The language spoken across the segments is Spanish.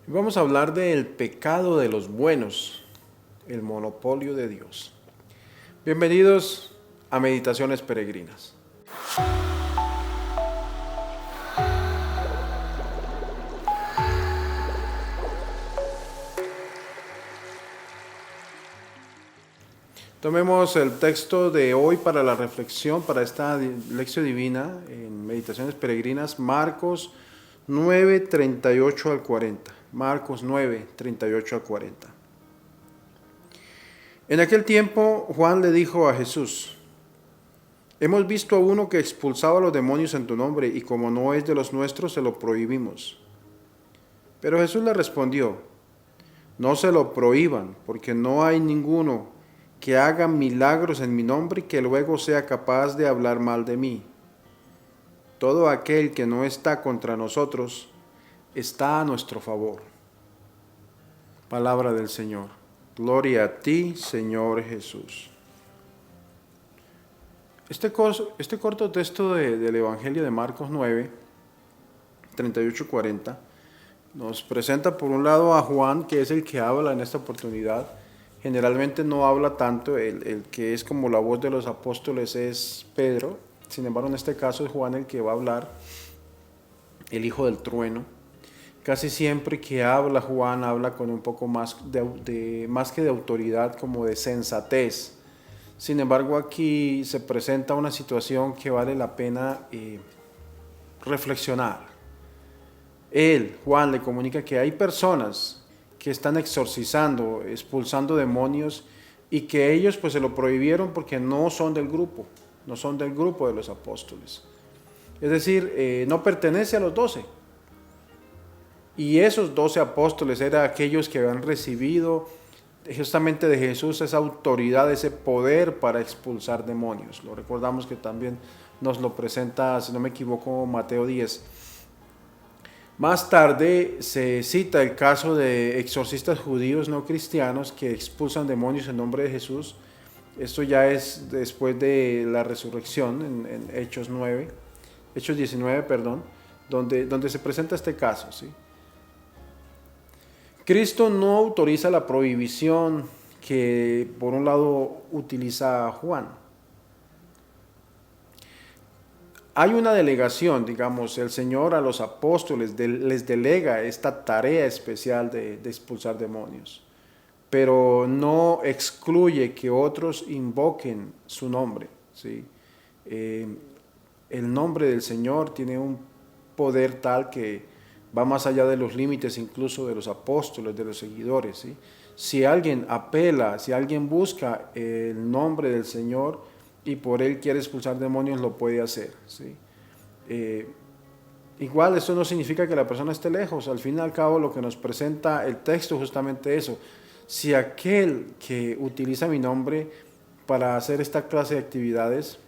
Y vamos a hablar del pecado de los buenos, el monopolio de Dios. Bienvenidos a Meditaciones Peregrinas. Tomemos el texto de hoy para la reflexión, para esta lección divina en Meditaciones Peregrinas, Marcos 9, 38 al 40. Marcos 9, 38 al 40. En aquel tiempo Juan le dijo a Jesús: hemos visto a uno que expulsaba a los demonios en tu nombre, y como no es de los nuestros, se lo prohibimos. Pero Jesús le respondió: no se lo prohíban, porque no hay ninguno que haga milagros en mi nombre y que luego sea capaz de hablar mal de mí. Todo aquel que no está contra nosotros está a nuestro favor. Palabra del Señor. Gloria a ti, Señor Jesús. Este corto texto del Evangelio de Marcos 9, 38-40, nos presenta por un lado a Juan, que es el que habla en esta oportunidad. Generalmente no habla tanto, el que es como la voz de los apóstoles es Pedro. Sin embargo, en este caso es Juan el que va a hablar, el hijo del trueno. Casi siempre que habla Juan habla con un poco más más que de autoridad, como de sensatez. Sin embargo, aquí se presenta una situación que vale la pena reflexionar. Juan, le comunica que hay personas que están exorcizando, expulsando demonios, y que ellos pues se lo prohibieron porque no son del grupo de los apóstoles. Es decir, no pertenece a los 12. Y esos 12 apóstoles eran aquellos que habían recibido justamente de Jesús esa autoridad, ese poder para expulsar demonios. Lo recordamos que también nos lo presenta, si no me equivoco, Mateo 10. Más tarde se cita el caso de exorcistas judíos no cristianos que expulsan demonios en nombre de Jesús. Esto ya es después de la resurrección en Hechos 19, donde se presenta este caso, ¿sí? Cristo no autoriza la prohibición que por un lado utiliza Juan. Hay una delegación, digamos, el Señor a los apóstoles les delega esta tarea especial de expulsar demonios, pero no excluye que otros invoquen su nombre, ¿sí? El nombre del Señor tiene un poder tal que va más allá de los límites incluso de los apóstoles, de los seguidores, ¿sí? Si alguien apela, si alguien busca el nombre del Señor y por él quiere expulsar demonios, lo puede hacer, ¿sí? Igual eso no significa que la persona esté lejos. Al fin y al cabo, lo que nos presenta el texto justamente eso. Si aquel que utiliza mi nombre para hacer esta clase de actividades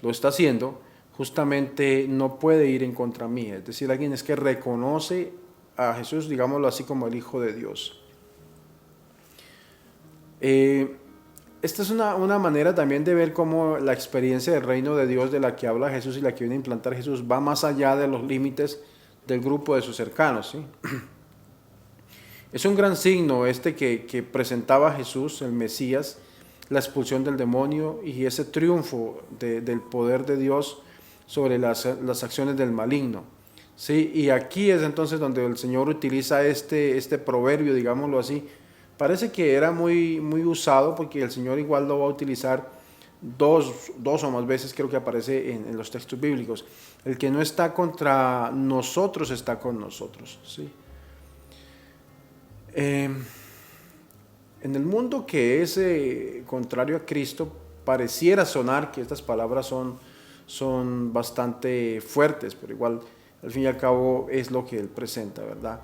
lo está haciendo, justamente no puede ir en contra mía. Es decir, alguien es que reconoce a Jesús, digámoslo así, como el Hijo de Dios. Esta es una manera también de ver cómo la experiencia del reino de Dios de la que habla Jesús y la que viene a implantar Jesús va más allá de los límites del grupo de sus cercanos, ¿sí? Es un gran signo que presentaba Jesús, el Mesías, la expulsión del demonio y ese triunfo del poder de Dios sobre las acciones del maligno, ¿sí? Y aquí es entonces donde el Señor utiliza este proverbio, digámoslo así. Parece que era muy usado porque el Señor igual lo va a utilizar dos o más veces, creo que aparece en los textos bíblicos. El que no está contra nosotros está con nosotros, ¿sí? En el mundo que es contrario a Cristo, pareciera sonar que estas palabras son bastante fuertes, pero igual, al fin y al cabo, es lo que él presenta, ¿verdad?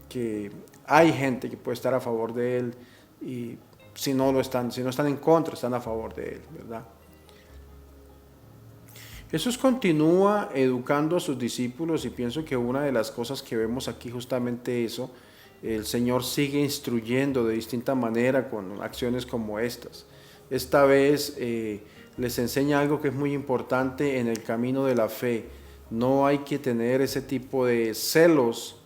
Que hay gente que puede estar a favor de él y si no están en contra, están a favor de él, ¿verdad? Jesús continúa educando a sus discípulos y pienso que una de las cosas que vemos aquí justamente eso. El Señor sigue instruyendo de distinta manera con acciones como estas. Esta vez les enseña algo que es muy importante en el camino de la fe. No hay que tener ese tipo de celos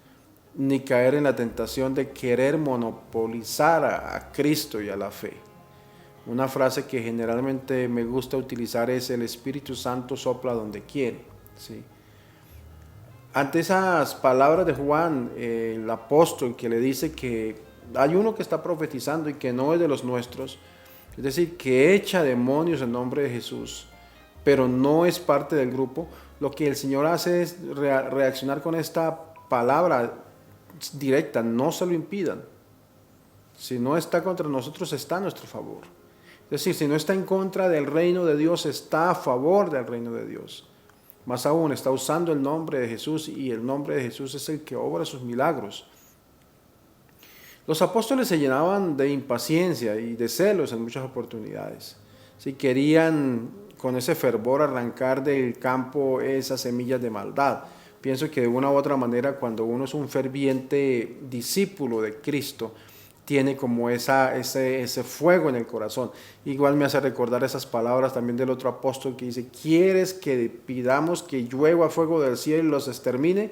ni caer en la tentación de querer monopolizar a Cristo y a la fe. Una frase que generalmente me gusta utilizar es: el Espíritu Santo sopla donde quiere, ¿sí? Ante esas palabras de Juan, el apóstol, que le dice que hay uno que está profetizando y que no es de los nuestros, es decir, que echa demonios en nombre de Jesús, pero no es parte del grupo, lo que el Señor hace es reaccionar con esta palabra directa: no se lo impidan. Si no está contra nosotros, está a nuestro favor. Es decir, si no está en contra del reino de Dios, está a favor del reino de Dios. Más aún, está usando el nombre de Jesús, y el nombre de Jesús es el que obra sus milagros. Los apóstoles se llenaban de impaciencia y de celos en muchas oportunidades. Si querían con ese fervor arrancar del campo esas semillas de maldad. Pienso que de una u otra manera, cuando uno es un ferviente discípulo de Cristo, tiene como ese fuego en el corazón. Igual me hace recordar esas palabras también del otro apóstol que dice: ¿quieres que pidamos que llueva fuego del cielo y los extermine?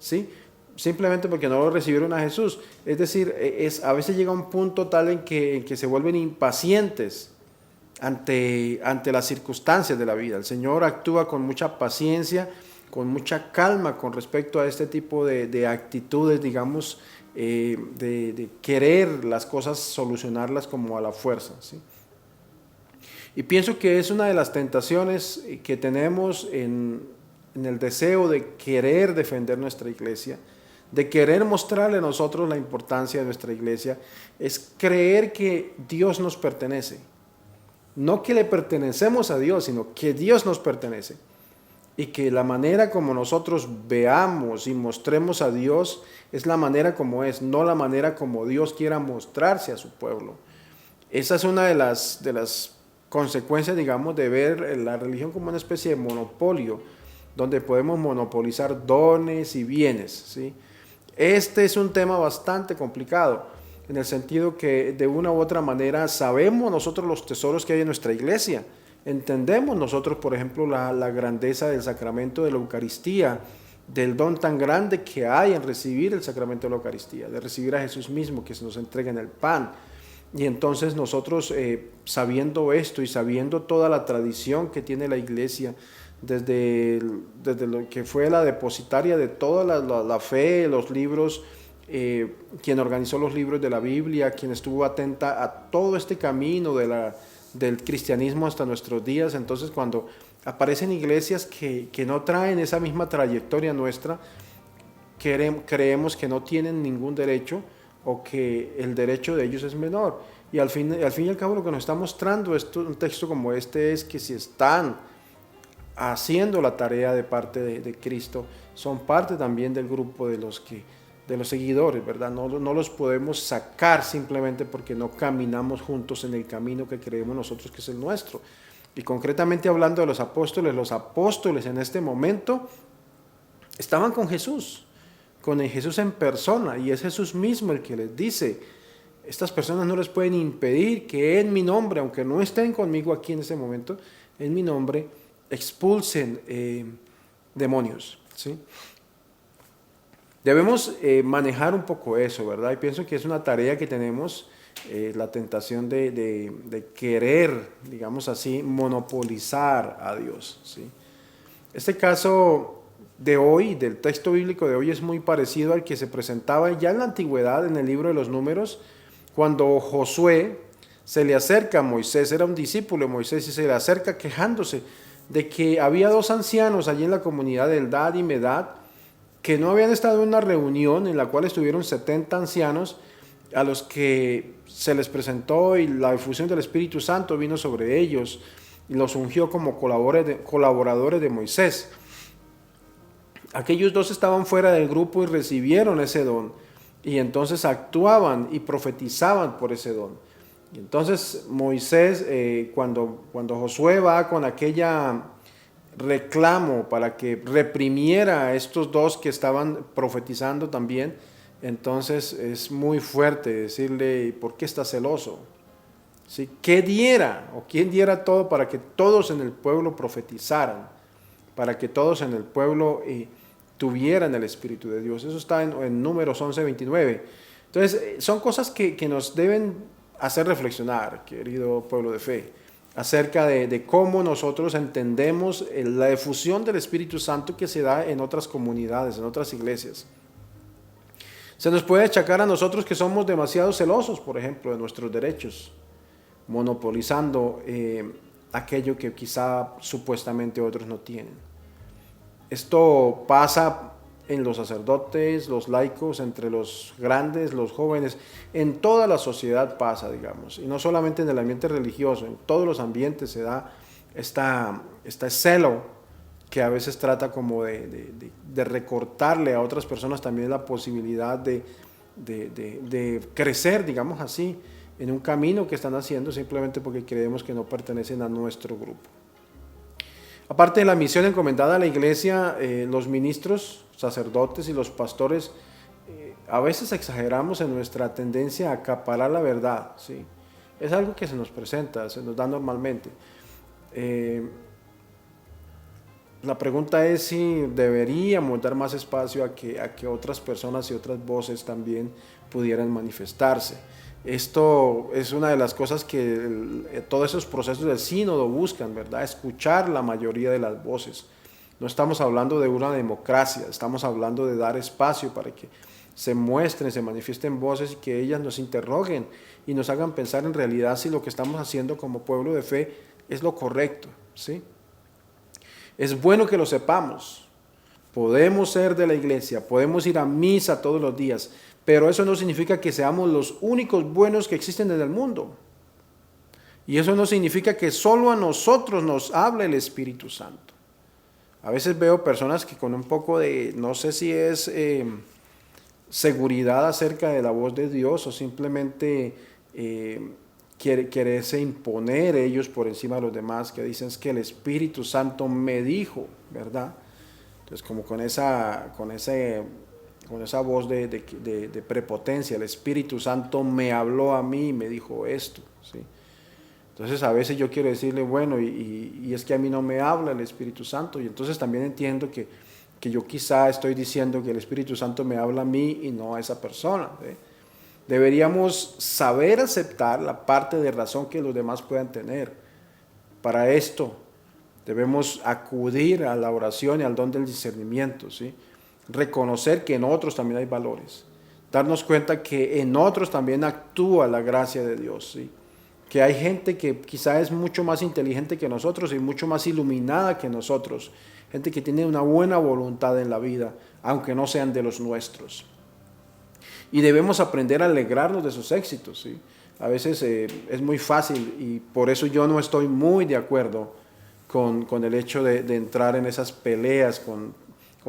¿Sí? Simplemente porque no lo recibieron a Jesús. Es decir, a veces llega un punto tal en que se vuelven impacientes ante las circunstancias de la vida. El Señor actúa con mucha paciencia, con mucha calma con respecto a este tipo de actitudes, digamos, de querer las cosas solucionarlas como a la fuerza, ¿sí? Y pienso que es una de las tentaciones que tenemos en el deseo de querer defender nuestra iglesia, de querer mostrarle a nosotros la importancia de nuestra iglesia, es creer que Dios nos pertenece. No que le pertenecemos a Dios, sino que Dios nos pertenece. Y que la manera como nosotros veamos y mostremos a Dios es la manera como es, no la manera como Dios quiera mostrarse a su pueblo. Esa es una de las consecuencias, digamos, de ver la religión como una especie de monopolio, donde podemos monopolizar dones y bienes, ¿sí? Este es un tema bastante complicado, en el sentido que de una u otra manera sabemos nosotros los tesoros que hay en nuestra iglesia. Entendemos nosotros, por ejemplo, la grandeza del sacramento de la Eucaristía, del don tan grande que hay en recibir el sacramento de la Eucaristía, de recibir a Jesús mismo que se nos entrega en el pan. Y entonces nosotros, sabiendo esto y sabiendo toda la tradición que tiene la iglesia, desde lo que fue la depositaria de toda la fe, los libros, quien organizó los libros de la Biblia, quien estuvo atenta a todo este camino del cristianismo hasta nuestros días. Entonces, cuando aparecen iglesias que no traen esa misma trayectoria nuestra, creemos que no tienen ningún derecho, o que el derecho de ellos es menor. Y al fin y al cabo, lo que nos está mostrando un texto como este es que si están haciendo la tarea de parte de Cristo, son parte también del grupo de los seguidores, ¿verdad? No los podemos sacar simplemente porque no caminamos juntos en el camino que creemos nosotros que es el nuestro. Y concretamente hablando de los apóstoles en este momento estaban con Jesús en persona, y es Jesús mismo el que les dice: estas personas no les pueden impedir que en mi nombre, aunque no estén conmigo aquí en este momento, en mi nombre expulsen demonios, ¿sí? Debemos manejar un poco eso, ¿verdad? Y pienso que es una tarea que tenemos, la tentación de querer, digamos así, monopolizar a Dios, ¿sí? Este caso de hoy, del texto bíblico de hoy, es muy parecido al que se presentaba ya en la antigüedad, en el libro de los Números, cuando Josué se le acerca a Moisés. Era un discípulo de Moisés y se le acerca quejándose de que había dos ancianos allí en la comunidad de Eldad y Medad que no habían estado en una reunión en la cual estuvieron 70 ancianos a los que se les presentó, y la efusión del Espíritu Santo vino sobre ellos y los ungió como colaboradores de Moisés. Aquellos dos estaban fuera del grupo y recibieron ese don, y entonces actuaban y profetizaban por ese don. Y entonces Moisés, cuando Josué va con aquella reclamo para que reprimiera a estos dos que estaban profetizando también, entonces es muy fuerte decirle: ¿por qué estás celoso? ¿Sí? ¿Qué diera o quién diera todo para que todos en el pueblo profetizaran, para que todos en el pueblo tuvieran el Espíritu de Dios. Eso está en Números 11:29. Entonces, son cosas que nos deben hacer reflexionar, querido pueblo de fe, acerca de cómo nosotros entendemos la efusión del Espíritu Santo que se da en otras comunidades, en otras iglesias. Se nos puede achacar a nosotros que somos demasiado celosos, por ejemplo, de nuestros derechos, monopolizando aquello que quizá supuestamente otros no tienen. Esto pasa en los sacerdotes, los laicos, entre los grandes, los jóvenes, en toda la sociedad pasa, digamos, y no solamente en el ambiente religioso, en todos los ambientes se da este celo que a veces trata como de recortarle a otras personas también la posibilidad de crecer, digamos así, en un camino que están haciendo simplemente porque creemos que no pertenecen a nuestro grupo. Aparte de la misión encomendada a la iglesia, los ministros, sacerdotes y los pastores, a veces exageramos en nuestra tendencia a acaparar la verdad, ¿sí? Es algo que se nos presenta, se nos da normalmente. La pregunta es si deberíamos dar más espacio a que otras personas y otras voces también pudieran manifestarse. Esto es una de las cosas que todos esos procesos del sínodo buscan, ¿verdad? Escuchar la mayoría de las voces. No estamos hablando de una democracia, estamos hablando de dar espacio para que se muestren, se manifiesten voces y que ellas nos interroguen y nos hagan pensar en realidad si lo que estamos haciendo como pueblo de fe es lo correcto, ¿sí? Es bueno que lo sepamos. Podemos ser de la iglesia, podemos ir a misa todos los días, pero eso no significa que seamos los únicos buenos que existen en el mundo. Y eso no significa que solo a nosotros nos hable el Espíritu Santo. A veces veo personas que con un poco de, no sé si es seguridad acerca de la voz de Dios o simplemente quererse imponer ellos por encima de los demás, que dicen es que el Espíritu Santo me dijo, ¿verdad? Entonces como con esa voz de prepotencia, el Espíritu Santo me habló a mí y me dijo esto, ¿sí? Entonces a veces yo quiero decirle, bueno, y es que a mí no me habla el Espíritu Santo, y entonces también entiendo que yo quizá estoy diciendo que el Espíritu Santo me habla a mí y no a esa persona, ¿sí? Deberíamos saber aceptar la parte de razón que los demás puedan tener. Para esto debemos acudir a la oración y al don del discernimiento, ¿sí? Reconocer que en otros también hay valores, darnos cuenta que en otros también actúa la gracia de Dios, ¿sí? Que hay gente que quizá es mucho más inteligente que nosotros y mucho más iluminada que nosotros, gente que tiene una buena voluntad en la vida, aunque no sean de los nuestros. Y debemos aprender a alegrarnos de sus éxitos, ¿sí? A veces es muy fácil y por eso yo no estoy muy de acuerdo con el hecho de entrar en esas peleas con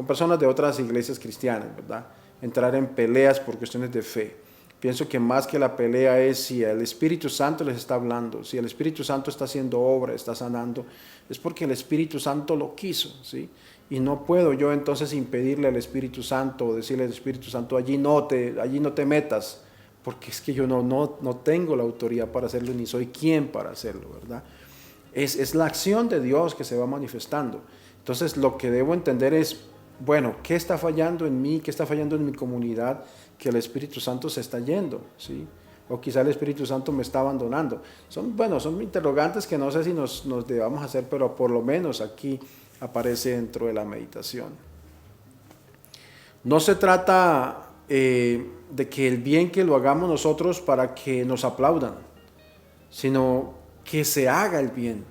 personas de otras iglesias cristianas, ¿verdad? Entrar en peleas por cuestiones de fe. Pienso que más que la pelea es si el Espíritu Santo les está hablando, si el Espíritu Santo está haciendo obra, está sanando, es porque el Espíritu Santo lo quiso, ¿sí? Y no puedo yo entonces impedirle al Espíritu Santo o decirle al Espíritu Santo, allí no te metas, porque es que yo no tengo la autoridad para hacerlo, ni soy quien para hacerlo, ¿verdad? Es la acción de Dios que se va manifestando. Entonces lo que debo entender es, bueno, ¿qué está fallando en mí? ¿Qué está fallando en mi comunidad? Que el Espíritu Santo se está yendo, ¿sí? O quizá el Espíritu Santo me está abandonando. Son interrogantes que no sé si nos debamos hacer, pero por lo menos aquí aparece dentro de la meditación. No se trata de que el bien que lo hagamos nosotros para que nos aplaudan, sino que se haga el bien,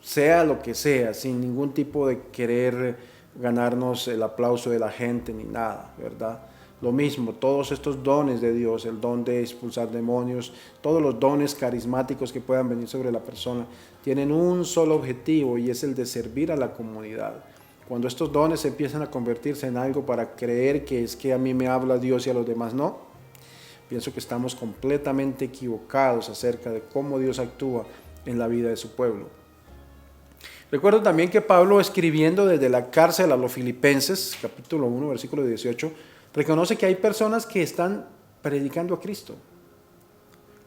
sea lo que sea, sin ningún tipo de querer ganarnos el aplauso de la gente ni nada, ¿verdad? Lo mismo, todos estos dones de Dios, el don de expulsar demonios, todos los dones carismáticos que puedan venir sobre la persona, tienen un solo objetivo y es el de servir a la comunidad. Cuando estos dones empiezan a convertirse en algo para creer que es que a mí me habla Dios y a los demás no, pienso que estamos completamente equivocados acerca de cómo Dios actúa en la vida de su pueblo. Recuerdo también que Pablo, escribiendo desde la cárcel a los Filipenses, capítulo 1, versículo 18, reconoce que hay personas que están predicando a Cristo,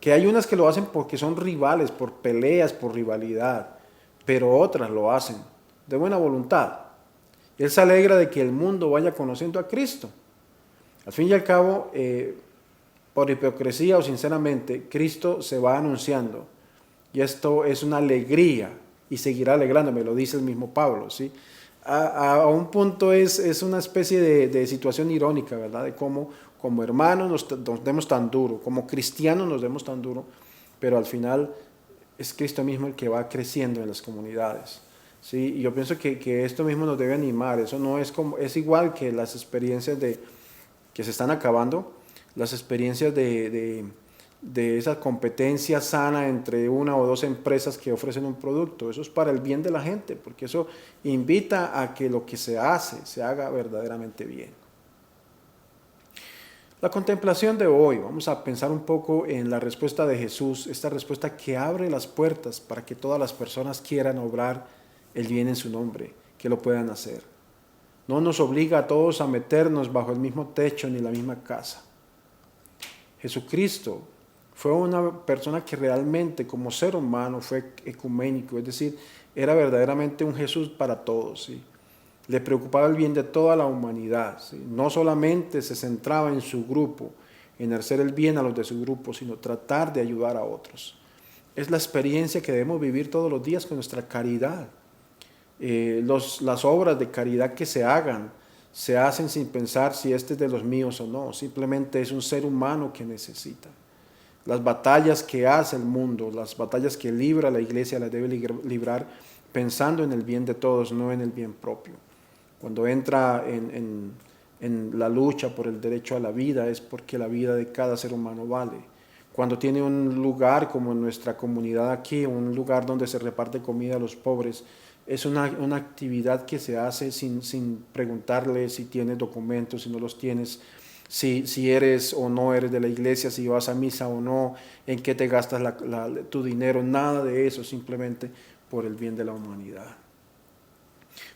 que hay unas que lo hacen porque son rivales, por peleas, por rivalidad, pero otras lo hacen de buena voluntad. Él se alegra de que el mundo vaya conociendo a Cristo. Al fin y al cabo, por hipocresía o sinceramente, Cristo se va anunciando. Y esto es una alegría y seguirá alegrándome, lo dice el mismo Pablo, ¿sí? A un punto es una especie de situación irónica, ¿verdad? De cómo como hermanos nos demos tan duro, como cristianos nos demos tan duro, pero al final es Cristo mismo el que va creciendo en las comunidades, ¿sí? Y yo pienso que esto mismo nos debe animar. Eso no es como, es igual que las experiencias que se están acabando, las experiencias de esa competencia sana entre una o dos empresas que ofrecen un producto. Eso es para el bien de la gente, porque eso invita a que lo que se hace se haga verdaderamente bien. La contemplación de hoy, vamos a pensar un poco en la respuesta de Jesús, esta respuesta que abre las puertas para que todas las personas quieran obrar el bien en su nombre, que lo puedan hacer. No nos obliga a todos a meternos bajo el mismo techo ni la misma casa. Jesucristo fue una persona que realmente como ser humano fue ecuménico, es decir, era verdaderamente un Jesús para todos, ¿sí? Le preocupaba el bien de toda la humanidad, ¿sí? No solamente se centraba en su grupo, en hacer el bien a los de su grupo, sino tratar de ayudar a otros. Es la experiencia que debemos vivir todos los días con nuestra caridad. Las obras de caridad que se hacen sin pensar si este es de los míos o no, simplemente es un ser humano que necesita. Las batallas que hace el mundo, las batallas que libra la iglesia, las debe librar pensando en el bien de todos, no en el bien propio. Cuando entra en la lucha por el derecho a la vida es porque la vida de cada ser humano vale. Cuando tiene un lugar como en nuestra comunidad aquí, un lugar donde se reparte comida a los pobres, es una actividad que se hace sin preguntarle si tienes documentos, si no los tienes, si eres o no eres de la iglesia, si vas a misa o no, en qué te gastas tu dinero, nada de eso, simplemente por el bien de la humanidad.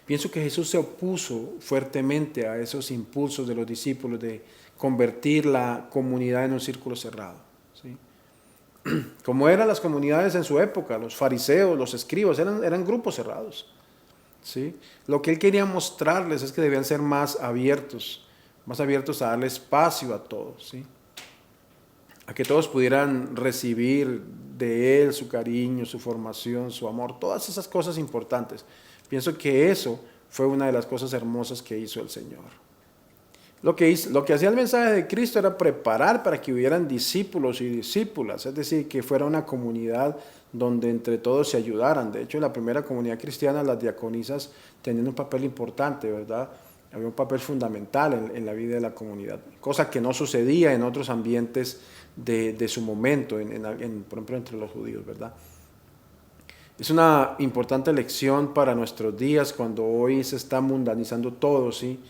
Pienso que Jesús se opuso fuertemente a esos impulsos de los discípulos de convertir la comunidad en un círculo cerrado, ¿sí? Como eran las comunidades en su época, los fariseos, los escribas, eran grupos cerrados, ¿sí? Lo que él quería mostrarles es que debían ser más abiertos a darle espacio a todos, ¿sí? A que todos pudieran recibir de él su cariño, su formación, su amor, todas esas cosas importantes. Pienso que eso fue una de las cosas hermosas que hizo el Señor. Lo que hacía el mensaje de Cristo era preparar para que hubieran discípulos y discípulas, es decir, que fuera una comunidad donde entre todos se ayudaran. De hecho, en la primera comunidad cristiana las diaconisas tenían un papel importante, ¿verdad? Había un papel fundamental en la vida de la comunidad, cosa que no sucedía en otros ambientes de su momento, por ejemplo, entre los judíos, ¿verdad? Es una importante lección para nuestros días cuando hoy se está mundanizando todo, ¿sí?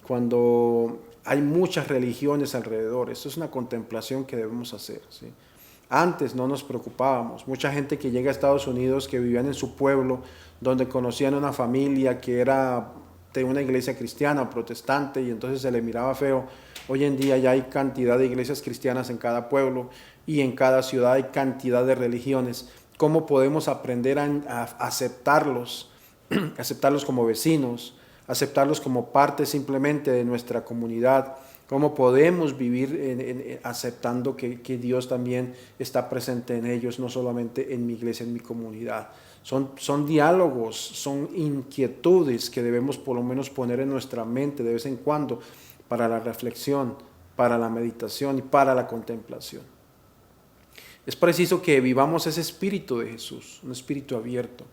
Cuando hay muchas religiones alrededor. Esto es una contemplación que debemos hacer, ¿sí? Antes no nos preocupábamos. Mucha gente que llega a Estados Unidos, que vivían en su pueblo, donde conocían una familia que era de una iglesia cristiana, protestante, y entonces se le miraba feo. Hoy en día ya hay cantidad de iglesias cristianas en cada pueblo y en cada ciudad hay cantidad de religiones. ¿Cómo podemos aprender a aceptarlos, aceptarlos como vecinos, aceptarlos como parte simplemente de nuestra comunidad? ¿Cómo podemos vivir aceptando que Dios también está presente en ellos, no solamente en mi iglesia, en mi comunidad? Son diálogos, son inquietudes que debemos por lo menos poner en nuestra mente de vez en cuando para la reflexión, para la meditación y para la contemplación. Es preciso que vivamos ese espíritu de Jesús, un espíritu abierto,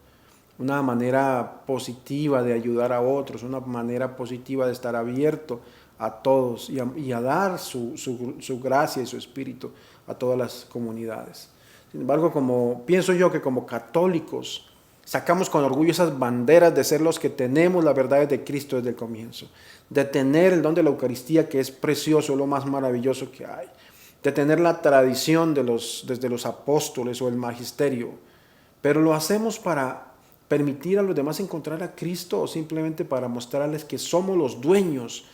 una manera positiva de ayudar a otros, una manera positiva de estar abierto a todos y a dar su gracia y su espíritu a todas las comunidades. Sin embargo, pienso yo que como católicos sacamos con orgullo esas banderas de ser los que tenemos las verdades de Cristo desde el comienzo, de tener el don de la Eucaristía, que es precioso, lo más maravilloso que hay, de tener la tradición desde los apóstoles o el magisterio, pero lo hacemos para permitir a los demás encontrar a Cristo o simplemente para mostrarles que somos los dueños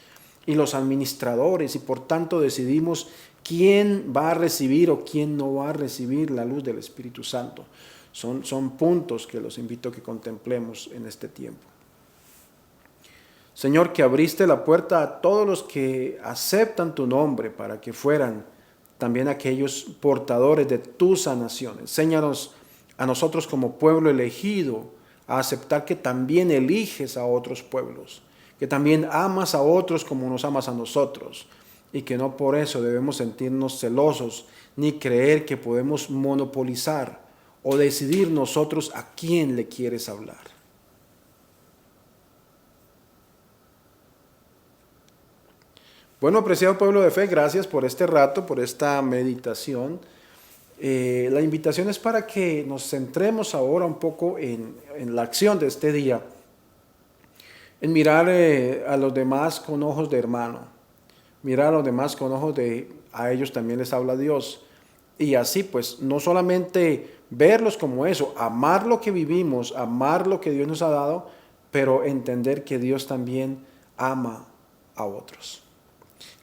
y los administradores y por tanto decidimos quién va a recibir o quién no va a recibir la luz del Espíritu Santo. Son puntos que los invito a que contemplemos en este tiempo. Señor, que abriste la puerta a todos los que aceptan tu nombre para que fueran también aquellos portadores de tu sanación. Enséñanos a nosotros como pueblo elegido a aceptar que también eliges a otros pueblos, que también amas a otros como nos amas a nosotros, y que no por eso debemos sentirnos celosos ni creer que podemos monopolizar o decidir nosotros a quién le quieres hablar. Bueno, apreciado pueblo de fe, gracias por este rato, por esta meditación. La invitación es para que nos centremos ahora un poco en la acción de este día, en mirar a los demás con ojos de hermano, mirar a los demás con ojos de a ellos también les habla Dios. Y así pues, no solamente verlos como eso, amar lo que vivimos, amar lo que Dios nos ha dado, pero entender que Dios también ama a otros.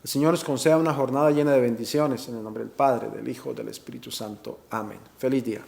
El Señor os conceda una jornada llena de bendiciones en el nombre del Padre, del Hijo, del Espíritu Santo. Amén. Feliz día.